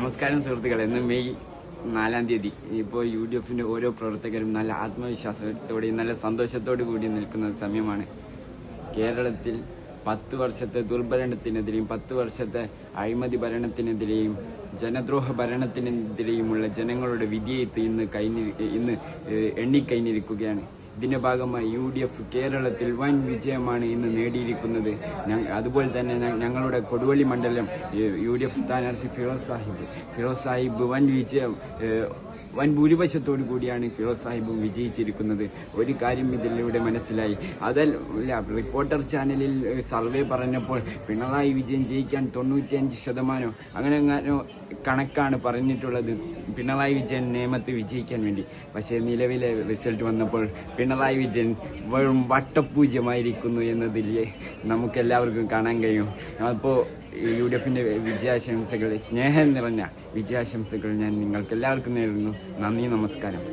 നമസ്കാരം സുഹൃത്തുക്കളെ. ഇന്ന് മെയ് 4-ാം തീയതി. ഇപ്പോൾ UDF-ന്റെ ഓരോ പ്രവർത്തകരും നല്ല ആത്മവിശ്വാസത്തോടെയും നല്ല സന്തോഷത്തോടു കൂടി നിൽക്കുന്ന സമയമാണ്. കേരളത്തിൽ 10 വർഷത്തെ ദുർഭരണത്തിനെതിരെയും 10 വർഷത്തെ അഴിമതി ഭരണത്തിനെതിരെയും ജനദ്രോഹ ഭരണത്തിനെതിരെയുമുള്ള ജനങ്ങളുടെ വിധിയെഴുത്ത് ഇന്ന് എണ്ണിക്കഴിഞ്ഞിരിക്കുകയാണ്. ഇതിന്റെ ഭാഗമായി UDF കേരളത്തിൽ വൻ വിജയമാണ് ഇന്ന് നേടിയിരിക്കുന്നത്. അതുപോലെ തന്നെ ഞങ്ങളുടെ കൊടുവള്ളി മണ്ഡലം UDF സ്ഥാനാർത്ഥി ഫിറോസ് സാഹിബ് വൻ ഭൂരിപക്ഷത്തോടു കൂടിയാണ് ഫിറോസ് സാഹിബും വിജയിച്ചിരിക്കുന്നത്. ഒരു കാര്യം ഇതിലൂടെ മനസ്സിലായി. അതല്ല, റിപ്പോർട്ടർ ചാനലിൽ സർവേ പറഞ്ഞപ്പോൾ പിണറായി വിജയൻ ജയിക്കാൻ 95% അങ്ങനെ കണക്കാണ് പറഞ്ഞിട്ടുള്ളത് പിണറായി വിജയൻ നിയമത്ത് വിജയിക്കാൻ വേണ്ടി. പക്ഷേ നിലവിലെ റിസൾട്ട് വന്നപ്പോൾ പിണറായി വിജയൻ വെറും വട്ടപൂജ്യമായിരിക്കുന്നു എന്നതിൽ നമുക്കെല്ലാവർക്കും കാണാൻ കഴിയും. അപ്പോൾ UDF-ന്റെ വിജയാശംസകൾ, സ്നേഹം നിറഞ്ഞ വിജയാശംസകൾ ഞാൻ നിങ്ങൾക്ക് എല്ലാവർക്കും നേരുന്നു. നന്ദി, നമസ്കാരം.